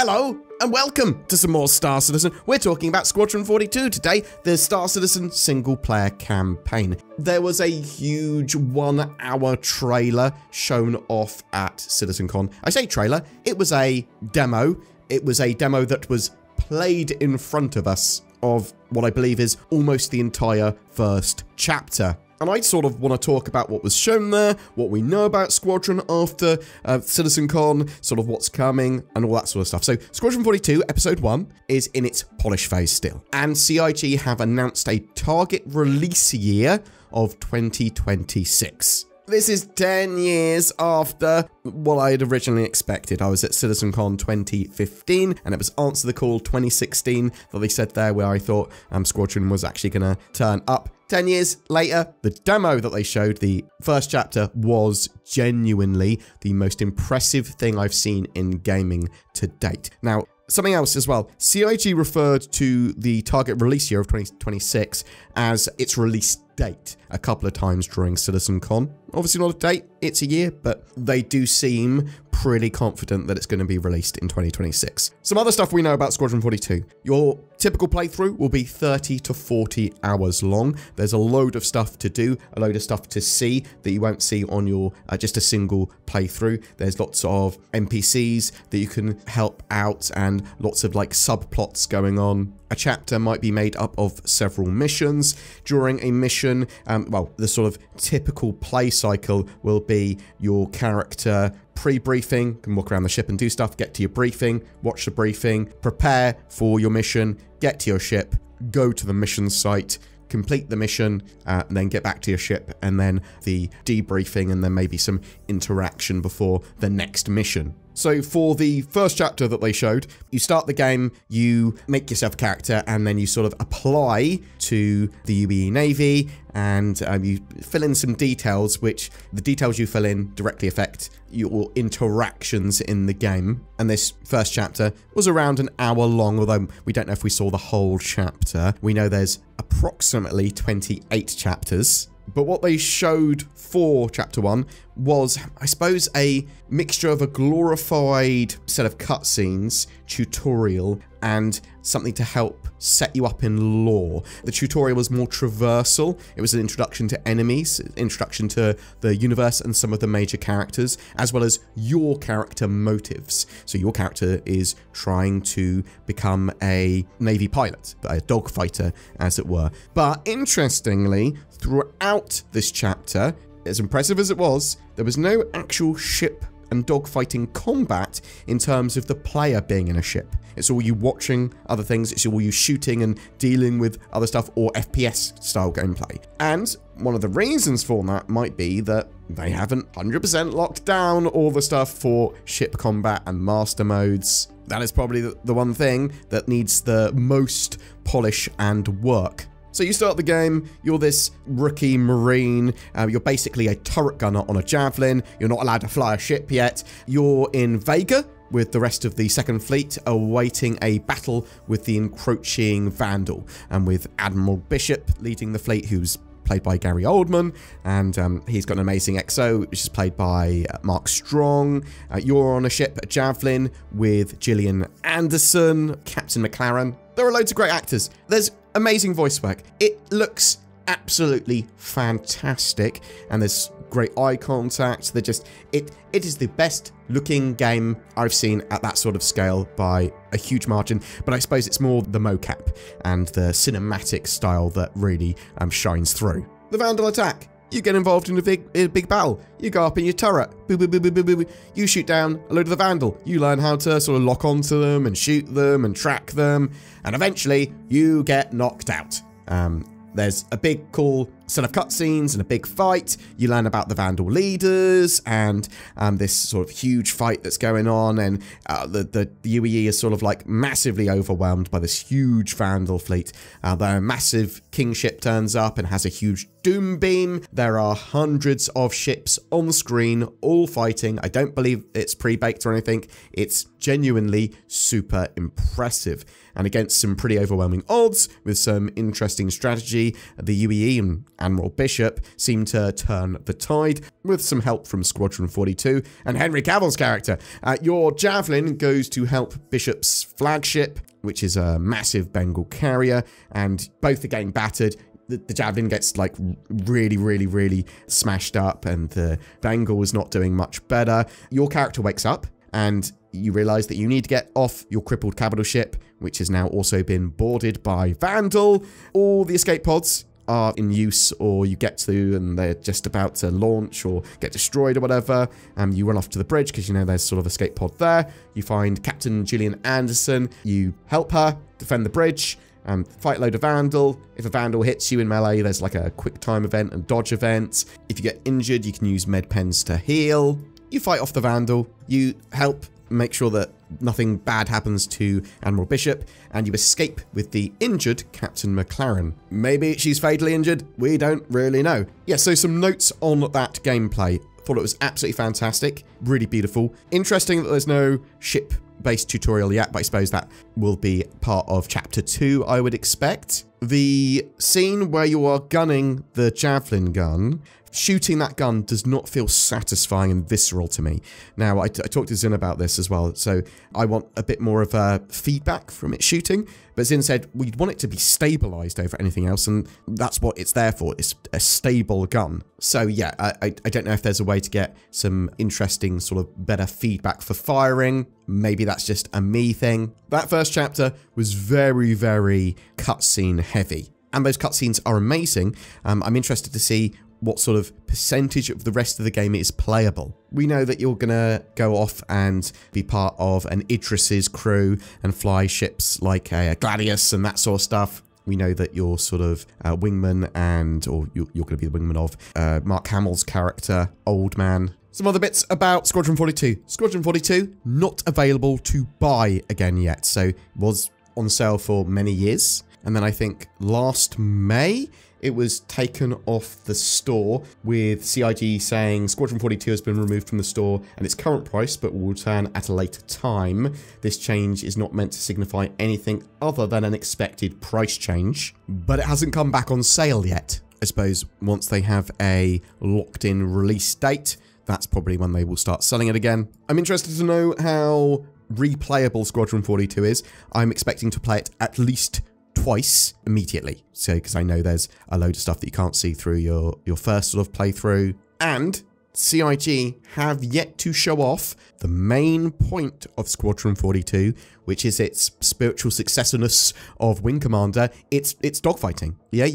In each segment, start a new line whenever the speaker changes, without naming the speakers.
Hello and welcome to some more Star Citizen. We're talking about Squadron 42 today, the Star Citizen single-player campaign. There was a huge 1-hour trailer shown off at CitizenCon. I say trailer, it was a demo. It was a demo that was played in front of us of what I believe is almost the entire first chapter. And I sort of want to talk about what was shown there, what we know about Squadron after CitizenCon, sort of what's coming, and all that sort of stuff. So, Squadron 42, Episode 1, is in its polish phase still. And CIG have announced a target release year of 2026. This is 10 years after what I had originally expected. I was at CitizenCon 2015, and it was Answer the Call 2016 that they said there, where I thought Squadron was actually going to turn up. 10 years later, the demo that they showed, the first chapter, was genuinely the most impressive thing I've seen in gaming to date. Now, something else as well. CIG referred to the target release year of 2026 as its release date a couple of times during CitizenCon. Obviously not a date, it's a year, but they do seem pretty confident that it's going to be released in 2026. Some other stuff we know about Squadron 42. Your typical playthrough will be 30 to 40 hours long. There's a load of stuff to do, a load of stuff to see that you won't see on your just a single playthrough. There's lots of NPCs that you can help out and lots of like subplots going on. A chapter might be made up of several missions. During a mission, well, the sort of typical play cycle will be your character pre-briefing, can walk around the ship and do stuff, get to your briefing, watch the briefing, prepare for your mission, get to your ship, go to the mission site, complete the mission, and then get back to your ship, and then the debriefing, and then maybe some interaction before the next mission. So for the first chapter that they showed, you start the game, you make yourself a character, and then you sort of apply to the UBE Navy, and you fill in some details, which the details you fill in directly affect your interactions in the game. And this first chapter was around an hour long, although we don't know if we saw the whole chapter. We know there's approximately 28 chapters. But what they showed for Chapter 1 was, I suppose, a mixture of a glorified set of cutscenes, tutorial, and something to help set you up in lore. The tutorial was more traversal. It was an introduction to enemies, introduction to the universe and some of the major characters, as well as your character motives. So your character is trying to become a Navy pilot, a dogfighter, as it were. But interestingly, throughout this chapter, as impressive as it was, there was no actual ship and dogfighting combat in terms of the player being in a ship. It's all you watching other things, it's all you shooting and dealing with other stuff, or FPS style gameplay. And one of the reasons for that might be that they haven't 100% locked down all the stuff for ship combat and master modes. That is probably the one thing that needs the most polish and work. So you start the game, you're this rookie Marine, you're basically a turret gunner on a Javelin, you're not allowed to fly a ship yet, you're in Vega with the rest of the Second Fleet, awaiting a battle with the encroaching Vandal, and with Admiral Bishop leading the fleet, who's played by Gary Oldman, and he's got an amazing XO, which is played by Mark Strong. You're on a ship, a Javelin, with Gillian Anderson, Captain McLaren. There are loads of great actors. There's amazing voice work. It looks absolutely fantastic, and there's great eye contact. They're just, it is the best looking game I've seen at that sort of scale by a huge margin, but I suppose it's more the mocap and the cinematic style that really shines through. The Vandal attack. You get involved in a big battle. You go up in your turret. Boo, boo, boo, boo, boo, boo, boo. You shoot down a load of the Vandal. You learn how to sort of lock onto them and shoot them and track them. And eventually, you get knocked out. There's a big cool set of cutscenes and a big fight. You learn about the Vandal leaders and this sort of huge fight that's going on, and the UEE is sort of like massively overwhelmed by this huge Vandal fleet. Their massive kingship turns up and has a huge doom beam. There are hundreds of ships on screen, all fighting. I don't believe it's pre-baked or anything. It's genuinely super impressive. And against some pretty overwhelming odds, with some interesting strategy, the UEE and Admiral Bishop seem to turn the tide with some help from Squadron 42 and Henry Cavill's character. Your Javelin goes to help Bishop's flagship, which is a massive Bengal carrier, and both are getting battered. The Javelin gets like really smashed up, and the Bengal is not doing much better. Your character wakes up and you realize that you need to get off your crippled capital ship, which has now also been boarded by Vandal. All the escape pods are in use, or you get to and they're just about to launch or get destroyed or whatever. You run off to the bridge because you know there's sort of escape pod there. You find Captain Gillian Anderson. You help her defend the bridge. Fight a load of Vandal. If a Vandal hits you in melee, there's like a quick time event and dodge event. If you get injured, you can use med pens to heal. You fight off the Vandal. You help make sure that nothing bad happens to Admiral Bishop, and you escape with the injured Captain McLaren. Maybe she's fatally injured. We don't really know. Yeah, so some notes on that gameplay. Thought it was absolutely fantastic. Really beautiful. Interesting that there's no ship-based tutorial yet, but I suppose that will be part of Chapter 2, I would expect. The scene where you are gunning the Javelin gun, shooting that gun does not feel satisfying and visceral to me. Now, I talked to Zin about this as well, so I want a bit more of feedback from it shooting, but Zin said we'd want it to be stabilized over anything else, and that's what it's there for. It's a stable gun. So yeah, I don't know if there's a way to get some interesting sort of better feedback for firing. Maybe that's just a me thing. That first chapter was very cutscene heavy, and those cutscenes are amazing. I'm interested to see what sort of percentage of the rest of the game is playable. We know that you're gonna go off and be part of an Idris's crew and fly ships like a Gladius and that sort of stuff. We know that you're sort of wingman or you're going to be the wingman of Mark Hamill's character, Old Man. Some other bits about Squadron 42. Squadron 42, not available to buy again yet. So it was on sale for many years. And then I think last May, it was taken off the store with CIG saying Squadron 42 has been removed from the store and its current price, but will return at a later time. This change is not meant to signify anything other than an expected price change, but it hasn't come back on sale yet. I suppose once they have a locked-in release date, that's probably when they will start selling it again. I'm interested to know how replayable Squadron 42 is. I'm expecting to play it at least twice immediately, so because I know there's a load of stuff that you can't see through your first sort of playthrough, and CIG have yet to show off the main point of Squadron 42, which is its spiritual successor-ness of Wing Commander. It's dogfighting. Yeah,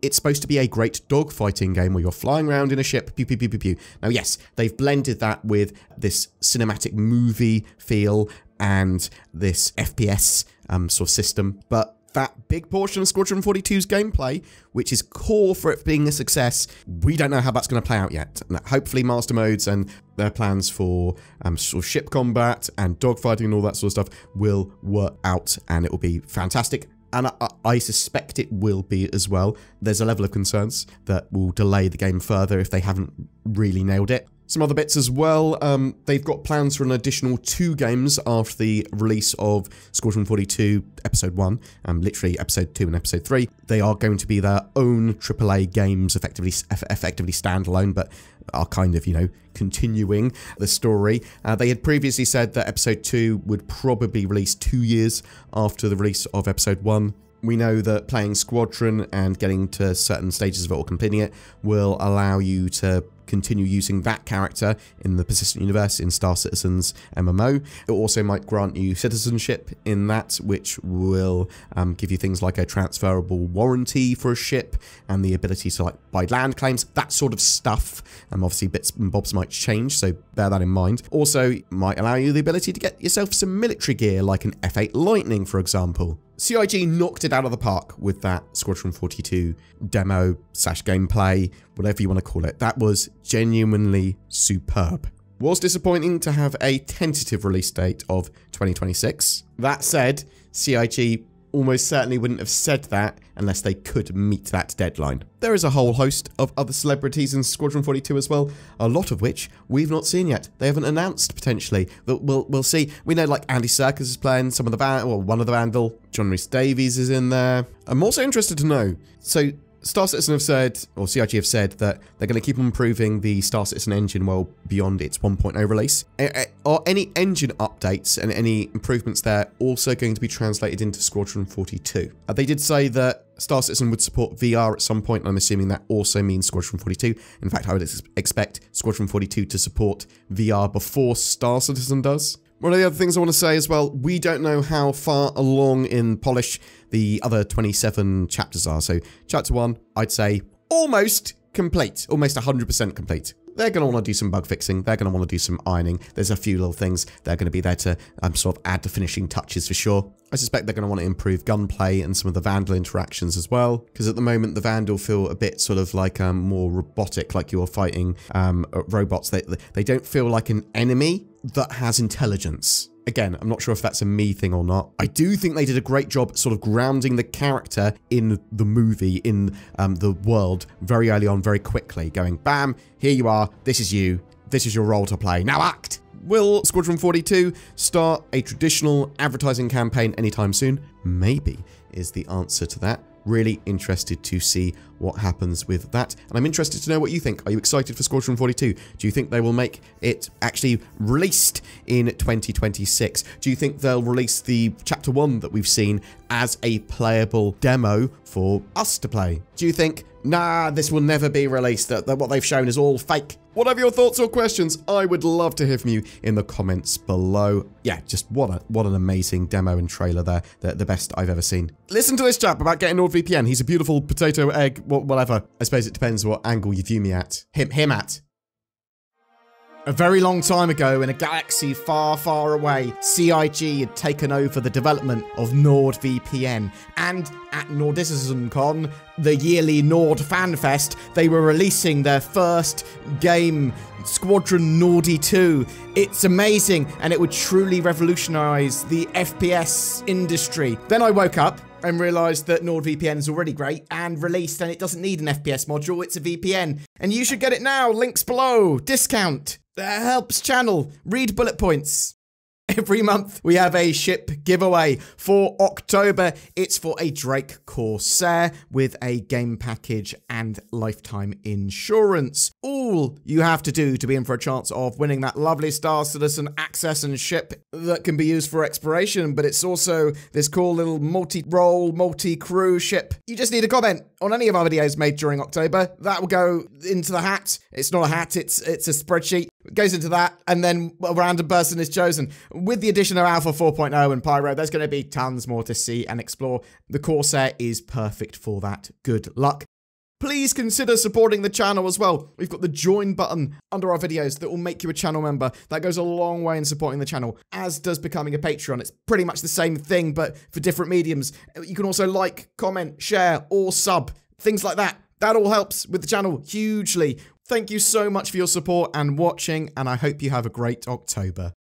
it's supposed to be a great dogfighting game where you're flying around in a ship, pew pew pew pew pew. Now yes, they've blended that with this cinematic movie feel and this FPS sort of system, but that big portion of Squadron 42's gameplay, which is core for it being a success, we don't know how that's going to play out yet. Hopefully master modes and their plans for sort of ship combat and dogfighting and all that sort of stuff will work out, and it will be fantastic. And I suspect it will be as well. There's a level of concerns that will delay the game further if they haven't really nailed it. Some other bits as well, they've got plans for an additional 2 games after the release of Squadron 42 Episode 1, literally Episode 2 and Episode 3. They are going to be their own AAA games, effectively standalone, but are kind of, you know, continuing the story. They had previously said that Episode 2 would probably release 2 years after the release of Episode 1. We know that playing Squadron and getting to certain stages of it or completing it will allow you to continue using that character in the persistent universe in Star Citizen's MMO. It also might grant you citizenship in that, which will give you things like a transferable warranty for a ship and the ability to like buy land claims, that sort of stuff. Obviously bits and bobs might change, so bear that in mind. Also might allow you the ability to get yourself some military gear like an F8 Lightning, for example. CIG knocked it out of the park with that Squadron 42 demo / gameplay, whatever you want to call it. That was genuinely superb. Was disappointing to have a tentative release date of 2026. That said, CIG almost certainly wouldn't have said that unless they could meet that deadline. There is a whole host of other celebrities in Squadron 42 as well, a lot of which we've not seen yet. They haven't announced potentially, but we'll see. We know like Andy Serkis is playing some of the one of the Vandal. John Rhys Davies is in there. I'm also interested to know, so Star Citizen have said, or CIG have said, that they're going to keep on improving the Star Citizen engine well beyond its 1.0 release. Are any engine updates and any improvements there also going to be translated into Squadron 42? They did say that Star Citizen would support VR at some point, and I'm assuming that also means Squadron 42. In fact, I would expect Squadron 42 to support VR before Star Citizen does. One of the other things I want to say as well, we don't know how far along in polish the other 27 chapters are. So chapter 1, I'd say almost complete, almost 100% complete. They're going to want to do some bug fixing. They're going to want to do some ironing. There's a few little things they're going to be there to sort of add the finishing touches for sure. I suspect they're going to want to improve gunplay and some of the Vandal interactions as well. Because at the moment, the Vandal feel a bit sort of like more robotic, like you're fighting robots. They don't feel like an enemy that has intelligence. Again, I'm not sure if that's a me thing or not. I do think they did a great job sort of grounding the character in the movie, in the world, very early on, very quickly. Going, bam, here you are, this is you, this is your role to play, now act! Will Squadron 42 start a traditional advertising campaign anytime soon? Maybe is the answer to that. Really interested to see what happens with that. And I'm interested to know what you think. Are you excited for Squadron 42? Do you think they will make it actually released in 2026? Do you think they'll release the Chapter 1 that we've seen as a playable demo for us to play? Do you think, nah, this will never be released, that what they've shown is all fake? Whatever your thoughts or questions, I would love to hear from you in the comments below. Yeah, just what an amazing demo and trailer there. The best I've ever seen. Listen to this chap about getting NordVPN. He's a beautiful potato egg, whatever. I suppose it depends what angle you view me at. Him at. A very long time ago, in a galaxy far, far away, CIG had taken over the development of NordVPN, and at NordicizenCon, the yearly Nord Fan Fest, they were releasing their first game, Squadron Nordy 2. It's amazing, and it would truly revolutionize the FPS industry. Then I woke up and realized that NordVPN is already great and released, and it doesn't need an FPS module, it's a VPN. And you should get it now, links below, discount. Helps channel, read bullet points. Every month we have a ship giveaway. For October, it's for a Drake Corsair with a game package and lifetime insurance. All you have to do to be in for a chance of winning that lovely Star Citizen access and ship that can be used for exploration, but it's also this cool little multi-role, multi-crew ship. You just need a comment on any of our videos made during October. That will go into the hat. It's not a hat, it's a spreadsheet. It goes into that, and then a random person is chosen. With the addition of Alpha 4.0 and Pyro, there's going to be tons more to see and explore. The Corsair is perfect for that. Good luck. Please consider supporting the channel as well. We've got the join button under our videos that will make you a channel member. That goes a long way in supporting the channel, as does becoming a Patreon. It's pretty much the same thing, but for different mediums. You can also like, comment, share, or sub. Things like that. That all helps with the channel hugely. Thank you so much for your support and watching, and I hope you have a great October.